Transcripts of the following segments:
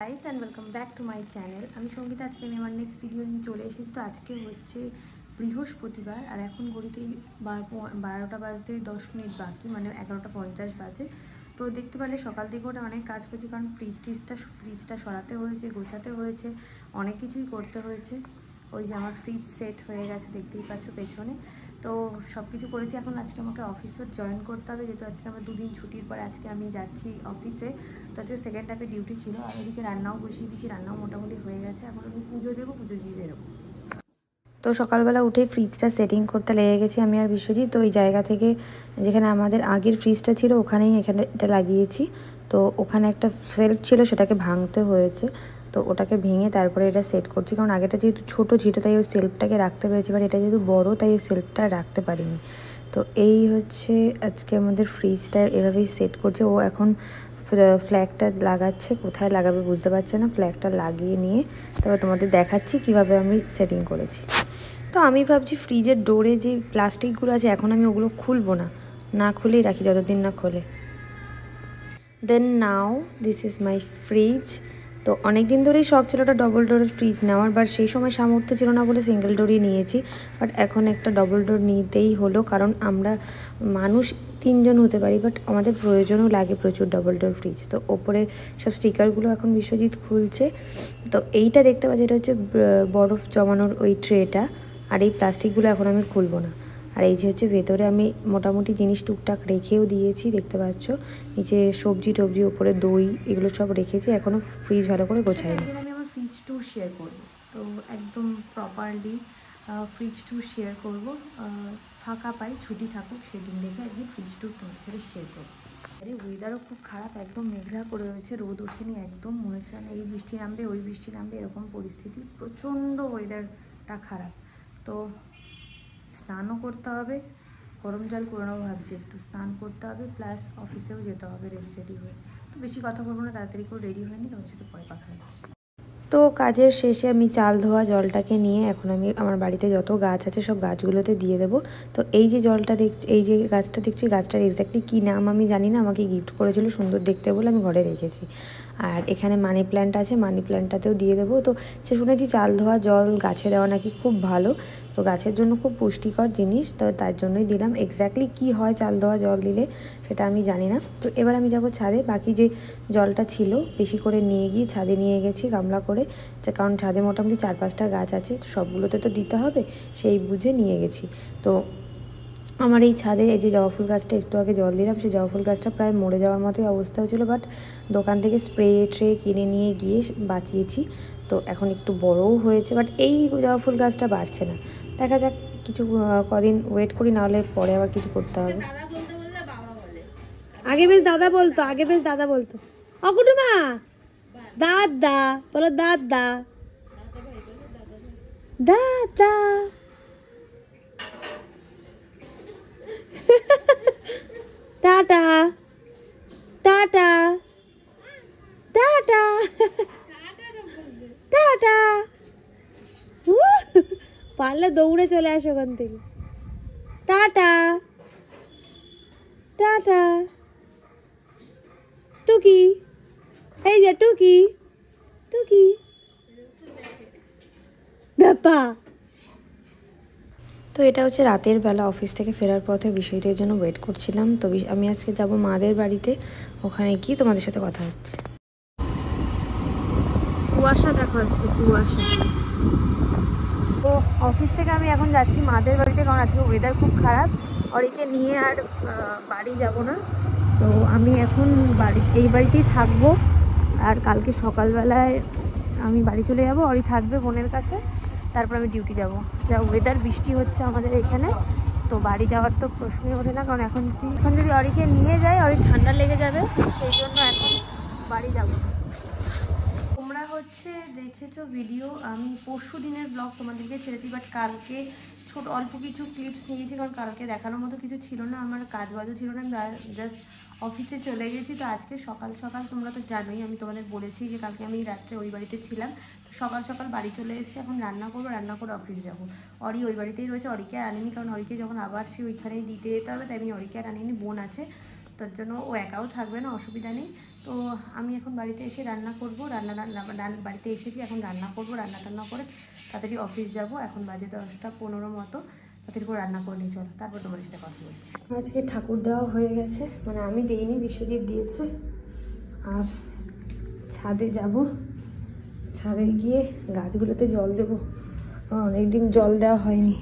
Guys and welcome back to my channel. আমি সঙ্গীতা। আজকে আমি আমার নেক্সট ভিডিও নিয়ে চলে এসেছি। তো আজকে হচ্ছে বৃহস্পতিবার আর এখন ঘড়িতেই 12টা বাজতে 10 মিনিট বাকি, মানে 11:50 বাজে। তো দেখতে পারলে সকাল থেকে ওটা অনেক কাজ করছি, কারণ ফ্রিজটা সরাতে হয়েছে, গোছাতে হয়েছে, অনেক কিছুই করতে হয়েছে। ওই যে আমার ফ্রিজ সেট হয়ে গেছে, দেখতেই পাচ্ছ পেছনে। তো সব কিছু করেছি। এখন আজকে আমাকে অফিসও জয়েন করতে হবে, যেহেতু আজকে আমার 2 দিন ছুটির পরে আজকে আমি যাচ্ছি অফিসে। তো আজকে সেকেন্ড হাফে ডিউটি ছিল, আর ওদিকে রান্নাও বসিয়ে দিচ্ছি। রান্নাও মোটামুটি হয়ে গেছে। এখন আমি পুজো দেবো, পুজো দিয়ে বেরোবো। তো সকালবেলা উঠে ফ্রিজটা সেটিং করতে লেগে গেছি আমি আর বিশ্বজিৎ। তো ওই জায়গা থেকে, যেখানে আমাদের আগের ফ্রিজটা ছিল, ওখানেই এখানে এটা লাগিয়েছি। তো ওখানে একটা সেলফ ছিল, সেটাকে ভাঙতে হয়েছে। তো ওটাকে ভেঙে তারপরে এটা সেট করছি, কারণ আগেটা যেহেতু ছোটো ছিল তাই ওই সেলফটাকে রাখতে পেরেছি, বাট এটা যেহেতু বড় তাই ওই সেলফটা রাখতে পারিনি। তো এই হচ্ছে আজকে আমাদের ফ্রিজটা এভাবেই সেট করছে। ও এখন ফ্ল্যাগটা লাগাচ্ছে, কোথায় লাগাবে বুঝতে পারছে না। ফ্ল্যাগটা লাগিয়ে নিয়ে তারপর তোমাদের দেখাচ্ছি কিভাবে আমি সেটিং করেছি। তো আমি ভাবছি ফ্রিজের ডোরে যে প্লাস্টিকগুলো আছে এখন আমি ওগুলো খুলবো না, না খুলেই রাখি যতদিন না খোলে। দেন নাও দিস ইজ মাই ফ্রিজ। তো অনেক দিন ধরেই শখ ছিল একটা ডবল ডোরের ফ্রিজ নেওয়ার, বাট সেই সময় সামর্থ্য ছিল না বলে সিঙ্গেল ডোরই নিয়েছি। বাট এখন একটা ডবল ডোর নিতেই হলো, কারণ আমরা মানুষ 3 জন হতে পারি, বাট আমাদের প্রয়োজনও লাগে প্রচুর ডবল ডোর ফ্রিজ। তো ওপরে সব স্টিকারগুলো এখন বিশ্বজিৎ খুলছে। তো এইটা দেখতে পাচ্ছি, এটা হচ্ছে বরফ জমানোর ওই ট্রেটা। আর এই প্লাস্টিকগুলো এখন আমি খুলবো না। আর এই যে হচ্ছে ভেতরে আমি মোটামুটি জিনিস টুকটাক রেখেও দিয়েছি, দেখতে পাচ্ছ। নিচে সবজি টবজি, ওপরে দই, এগুলো সব রেখেছি। এখনও ফ্রিজ ভালো করে গোছাইনি। আমি আমার ফ্রিজ ট্যুর শেয়ার করবো, তো একদম প্রপারলি ফ্রিজ ট্যুর শেয়ার করবো। ফাঁকা পাই, ছুটি থাকুক সেদিন দেখে একদিন ফ্রিজ ট্যুর তোমাদের সাথে শেয়ার করবো। আরে ওয়েদারও খুব খারাপ, একদম মেঘলা করে রয়েছে, রোদ ওঠেনি একদম। মনে হচ্ছে না এই বৃষ্টি নামবে ওই বৃষ্টি নামবে, এরকম পরিস্থিতি। প্রচণ্ড ওয়েদারটা খারাপ। তো স্নানও করতে হবে, গরম জল করে নেবো ভাবছি, একটু স্নান করতে হবে, প্লাস অফিসেও যেতে হবে রেডি হয়ে। তো বেশি কথা বলবো না, তাড়াতাড়ি করে রেডি হয়নি, তোমার সাথে পরে কথা হচ্ছে। তো কাজের শেষে আমি চাল ধোয়া জলটাকে নিয়ে এখন আমি আমার বাড়িতে যত গাছ আছে সব গাছগুলোতে দিয়ে দেবো। তো এই যে জলটা দেখছি, এই যে গাছটা দেখছি, গাছটার এক্স্যাক্টলি কী নাম আমি জানি না, আমাকে গিফট করেছিল সুন্দর দেখতে বলে আমি ঘরে রেখেছি। আর এখানে মানি প্ল্যান্ট আছে, মানি প্ল্যান্টটাতেও দিয়ে দেবো। তো সে শুনেছি চাল ধোয়া জল গাছে দেওয়া নাকি খুব ভালো, তো গাছের জন্য খুব পুষ্টিকর জিনিস, তো তার জন্যই দিলাম। এক্স্যাক্টলি কী হয় চাল ধোয়া জল দিলে সেটা আমি জানি না। তো এবার আমি যাব ছাদে, বাকি যে জলটা ছিল বেশি করে নিয়ে গিয়ে ছাদে নিয়ে গেছি গামলা করে, কারণ ছাদে মোটামুটি 4-5টা গাছ আছে, তো সবগুলোতে তো দিতে হবে, সেই বুঝে নিয়ে গেছি। তো আমার এই ছাদে এই যে জবা ফুল গাছটা একটু আগে জল দিলাম, সেই জবা ফুল গাছটা প্রায় মরে যাওয়ার মতোই অবস্থা হয়েছিলো, বাট দোকান থেকে স্প্রে ট্রে কিনে নিয়ে গিয়ে বাঁচিয়েছি। তো এখন একটু বড়ও হয়েছে, বাট এই জবা ফুল গাছটা বাড়ছে না। দেখা যাক, কিছু কদিন ওয়েট করি, নাহলে পরে আবার কিছু করতে হবে। আগে বেশ দাদা বলতো, অকুটুমা দাদা বলো, দাদা দাদা। Tata tata tata tata. পারলে দৌড়ে চলে আসো ওখান থেকে। Tata tata. টুকি, এই যে টুকি টুকি বাবা। তো এটা হচ্ছে রাতের বেলা, অফিস থেকে ফেরার পথে বিষয়টির জন্য ওয়েট করছিলাম। তো আমি আজকে যাব মাদের বাড়িতে, ওখানে গিয়ে তোমাদের সাথে কথা হচ্ছে। কুয়াশা দেখো, আজকে কুয়াশা। তো অফিস থেকে আমি এখন যাচ্ছি মাদের বাড়িতে, কারণ আজকে ওয়েদার খুব খারাপ। অরিকে নিয়ে আর বাড়ি যাব না। তো আমি এখন এই বাড়িতেই থাকবো, আর কালকে সকালবেলায় আমি বাড়ি চলে যাব, অরি থাকবে বোনের কাছে, তারপর আমি ডিউটি যাব। যা ওয়েদার, বৃষ্টি হচ্ছে আমাদের এখানে, তো বাড়ি যাওয়ার তো প্রশ্নই ওঠে না, কারণ এখন যদি অরিকে নিয়ে যায় অরি ঠান্ডা লেগে যাবে, সেই জন্য এখন বাড়ি যাব না। তোমরা হচ্ছে দেখেছো ভিডিও, আমি পরশু দিনের ব্লগ তোমাদেরকে ছেড়েছি, বাট কালকে অল্প কিছু ক্লিপস নিয়েছি, কারণ কালকে দেখানোর মতো কিছু ছিল না, আমার কাজ বাজও ছিল না, আমি জাস্ট অফিসে চলে গেছি। তো আজকে সকাল সকাল, তোমরা তো জানোই আমি তোমাদের বলেছি যে কালকে আমি রাত্রে ওই বাড়িতে ছিলাম, তো সকাল সকাল বাড়ি চলে এসেছি। এখন রান্না করবো, রান্না করে অফিস যাবো। অরি ওই বাড়িতেই রয়েছে, অরিকে আর আনিনি, কারণ অরিকে যখন আবার সে ওইখানেই দিতে যেতে হবে, তাই আমি অরিকে আর আনিনি। বোন আছে, তার জন্য ও একাও থাকবে না, অসুবিধা নেই। তো আমি এখন বাড়িতে এসে রান্না করবো, বাড়িতে এসেছি, এখন রান্না করবো, রান্না করে তাড়াতাড়ি অফিস যাব। এখন বাজে 10টা 15 মতো, তাড়াতাড়ি করে রান্না করলেই চলো, তারপর তোমার সাথে কথা বলছি। আজকে ঠাকুর দেওয়া হয়ে গেছে, মানে আমি দিইনি, বিশ্বজিৎ দিয়েছে। আর ছাদে যাব, ছাদে গিয়ে গাছগুলোতে জল দেবো, অনেকদিন জল দেওয়া হয়নি,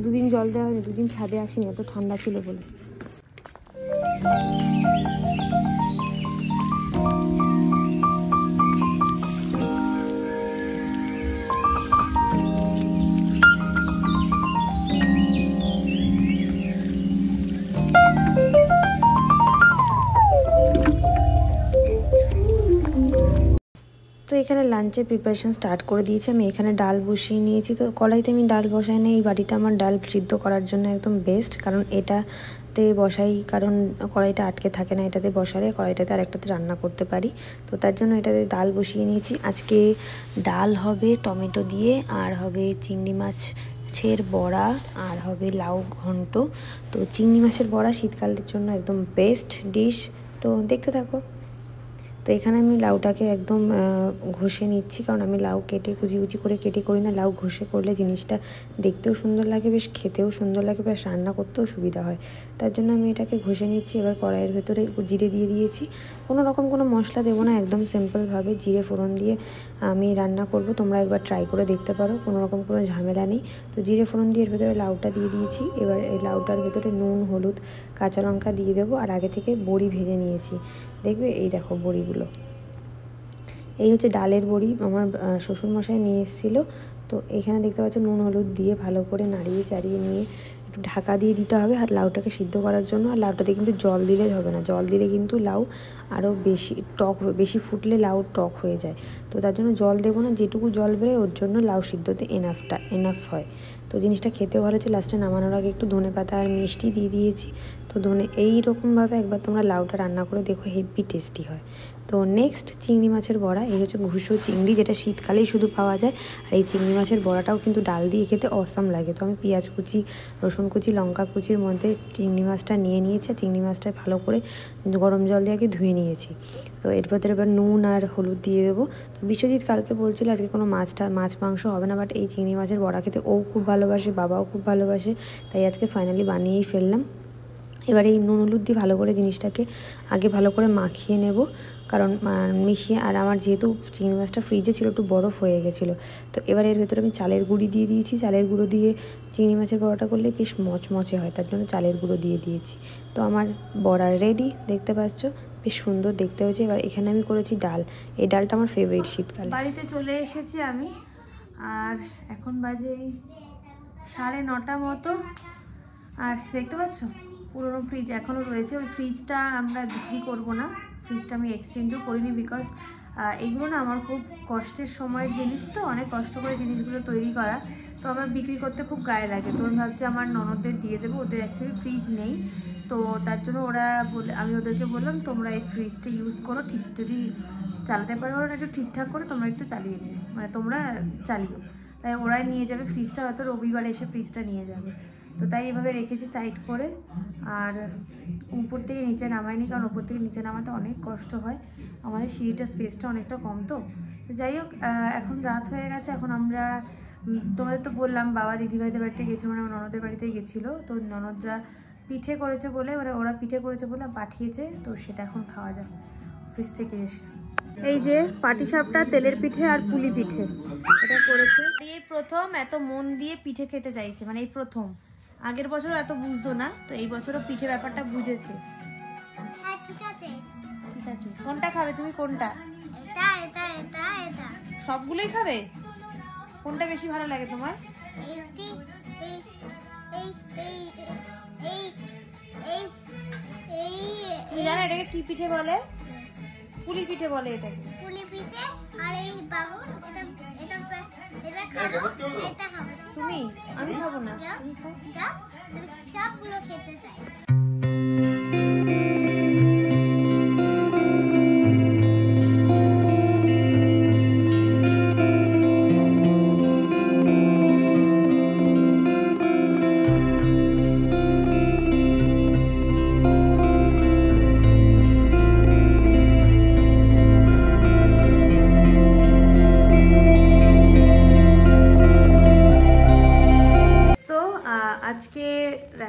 2 দিন জল দেওয়া হয়নি, 2 দিন ছাদে আসিনি, এত ঠান্ডা ছিল বলে। তো এখানে লাঞ্চের প্রিপারেশন স্টার্ট করে দিয়েছি। আমি এখানে ডাল বসিয়ে নিয়েছি। তো কড়াইতে আমি ডাল বসাই না, এই বাটিটা আমার ডাল সিদ্ধ করার জন্য একদম বেস্ট, কারণ এটাতে বসাই, কারণ কড়াইটা আটকে থাকে না, এটাতে বসালে কড়াইটাতে আর একটাতে রান্না করতে পারি। তো তার জন্য এটাতে ডাল বসিয়ে নিয়েছি। আজকে ডাল হবে টমেটো দিয়ে, আর হবে চিংড়ি মাছের বড়া, আর হবে লাউ ঘন্ট। তো চিংড়ি মাছের বড়া শীতকালের জন্য একদম বেস্ট ডিশ। তো দেখতে থাকো। তো এখানে আমি লাউটাকে একদম ঘষে নিচ্ছি, কারণ আমি লাউ কেটে কুচি করে কেটে করি না, লাউ ঘষে করলে জিনিসটা দেখতেও সুন্দর লাগে, বেশ খেতেও সুন্দর লাগে, বেশ রান্না করতেও সুবিধা হয়। তার জন্য আমি এটাকে ঘষে নিচ্ছি। এবার কড়াইয়ের ভেতরে জিরে দিয়ে দিয়েছি, কোনো মশলা দেবো না, একদম সিম্পলভাবে জিরে ফোড়ন দিয়ে আমি রান্না করব। তোমরা একবার ট্রাই করে দেখতে পারো, কোনো ঝামেলা নেই। তো জিরে ফোড়ন দিয়ে এর ভেতরে লাউটা দিয়ে দিয়েছি। এবার এই লাউটার ভেতরে নুন, হলুদ, কাঁচা লঙ্কা দিয়ে দেবো, আর আগে থেকে বড়ি ভেজে নিয়েছি। দেখবে এই দেখো বড়িগুলো, এই হচ্ছে ডালের বড়ি, আমার শ্বশুরমশাই নিয়ে এসেছিলো। তো এখানে দেখতে পাচ্ছ নুন হলুদ দিয়ে ভালো করে নাড়িয়ে চাড়িয়ে নিয়ে একটু ঢাকা দিয়ে দিতে হবে আর লাউটাকে সিদ্ধ করার জন্য। আর লাউটাতে কিন্তু জল দিলে হবে না, জল দিলে কিন্তু লাউ আরও বেশি ফুটলে লাউ টক হয়ে যায়। তো তার জন্য জল দেবো না, যেটুকু জল বেরোয় ওর জন্য লাউ সিদ্ধতে এনাফ হয়। তো জিনিসটা খেতেও ভালো হচ্ছে। লাস্টে নামানোর আগে একটু ধনেপাতা আর মিষ্টি দিয়ে দিয়েছি। তো এইরকমভাবে একবার তোমরা লাউটা রান্না করে দেখো, হেভি টেস্টি হয়। তো নেক্সট চিংড়ি মাছের বড়া, এই হচ্ছে ঘুষো চিংড়ি, যেটা শীতকালেই শুধু পাওয়া যায়। আর এই চিংড়ি মাছের বড়াটাও কিন্তু ডাল দিয়ে খেতে অসাম লাগে। তো আমি পেঁয়াজ কুচি, রসুন কুচি, লঙ্কা কুচির মধ্যে চিংড়ি মাছটা নিয়ে নিয়েছি। চিংড়ি মাছটা ভালো করে গরম জল দিয়ে আগে ধুয়ে নিয়েছি। তো এর ভেতরে এবার নুন আর হলুদ দিয়ে দেবো। তো বিশ্বজিৎ কালকে বলছিল আজকে কোনো মাছ মাংস হবে না, বাট এই চিংড়ি মাছের বড়া খেতে ও খুব ভালোবাসে, বাবাও খুব ভালোবাসে, তাই আজকে ফাইনালি বানিয়েই ফেললাম। এবার এই নুন হলুদ দিয়ে ভালো করে জিনিসটাকে আগে ভালো করে মাখিয়ে নেব, কারণ মিশিয়ে। আর আমার যেহেতু চিংড়ি মাছটা ফ্রিজে ছিল, একটু বরফ হয়ে গেছিলো। তো এবার এর ভেতরে আমি চালের গুঁড়ি দিয়ে দিয়েছি। চালের গুঁড়ো দিয়ে চিংড়ি মাছের বড়াটা করলে বেশ মচমচে হয়, তার জন্য চালের গুঁড়ো দিয়ে দিয়েছি। তো আমার বড়া রেডি, দেখতে পাচ্ছ বেশ সুন্দর দেখতে হয়েছে। এবার এখানে আমি করেছি ডাল, এই ডালটা আমার ফেভারিট শীতকালে। বাড়িতে চলে এসেছি আমি, আর এখন বাজে 9:30 মতো। আর দেখতে পাচ্ছ পুরোনো ফ্রিজ এখনও রয়েছে, ওই ফ্রিজটা আমরা বিক্রি করবো না, ফ্রিজটা আমি এক্সচেঞ্জও করিনি, বিকজ এগুলো না আমার খুব কষ্টের সময়ের জিনিস, তো অনেক কষ্ট করে জিনিসগুলো তৈরি করা, তো আমার বিক্রি করতে খুব গায়ে লাগে। তো আমি ভাবছি আমার ননদদের দিয়ে দেবো, ওদের অ্যাকচুয়ালি ফ্রিজ নেই। তো তার জন্য আমি ওদেরকে বললাম তোমরা এই ফ্রিজটা ইউজ করো, ঠিক যদি চালাতে পারো ওরা একটু ঠিকঠাক করে তোমরা একটু চালিয়ে নিও, মানে তোমরা চালিও। তাই ওরাই নিয়ে যাবে ফ্রিজটা, হয়তো রবিবার এসে ফ্রিজটা নিয়ে যাবে। তো তাই এভাবে রেখেছি সাইড করে। আর উপর থেকে নিচে নামাইনি, কারণ উপর থেকে নিচে নামাতে অনেক কষ্ট হয়, আমাদের সিঁড়িটা স্পেসটা অনেকটা কম। তো যাই হোক, এখন রাত হয়ে গেছে। এখন আমরা, তোমাদের তো বললাম বাবা দিদিভাইদের বাড়িতে গেছিলো, মানে আমার ননদের বাড়িতে গেছিলো। তো ননদরা পিঠে করেছে বলে, মানে ওরা পিঠে করেছে বলে পাঠিয়েছে, তো সেটা এখন খাওয়া যায় অফিস থেকে এসে। এই যে পাটিসাপটা, তেলের পিঠে আর পুলি পিঠে এটা করেছে। এই প্রথম এত মন দিয়ে পিঠে খেতে চাইছে, মানে এই প্রথম। আগের বছর এত বুঝতো না, তো এই বছরও পিঠে ব্যাপারটা বুঝেছে। হ্যাঁ ঠিক আছে। ঠিক আছে, কোনটা খাবে তুমি? কোনটা? এটা এটা এটা এটা সবগুলোই খাবে? কোনটা বেশি ভালো লাগে তোমার? এই এই এই এই এই এই এই তুমি জানো এটাকে কি পিঠে বলে? পুলি পিঠে বলে এটাকে। পুলি পিঠে। আর এই বাবু এটা এটা এটা খাবো, এটা খাবো। তুমি? আমি খাবো না, তুমি খাও। যাও, আমি সবগুলো খেতে চাই। আজকে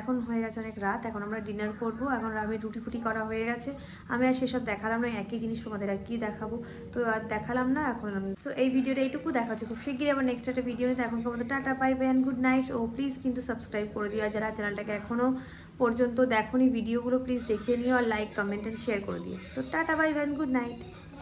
এখন হয়ে গেছে অনেক রাত, এখন আমরা ডিনার করব। এখন রামের রুটি ফুটি করা হয়ে গেছে, আমি আর সেসব দেখালাম না, একই জিনিস তোমাদের আর কি দেখাবো, তো আর দেখালাম না এখন। তো এই ভিডিওটা এইটুকু দেখা হচ্ছে খুব শিগগিরই আবার নেক্সট একটা ভিডিও নিতে। এখনকার মতো tata bye bye and good night. ও প্লিজ কিন্তু সাবস্ক্রাইব করে দিও, আর যারা চ্যানেলটাকে এখনও পর্যন্ত দেখোনি ভিডিওগুলো প্লিজ দেখে নিও, আর লাইক কমেন্ট অ্যান্ড শেয়ার করে দিও। তো tata bye bye and good night.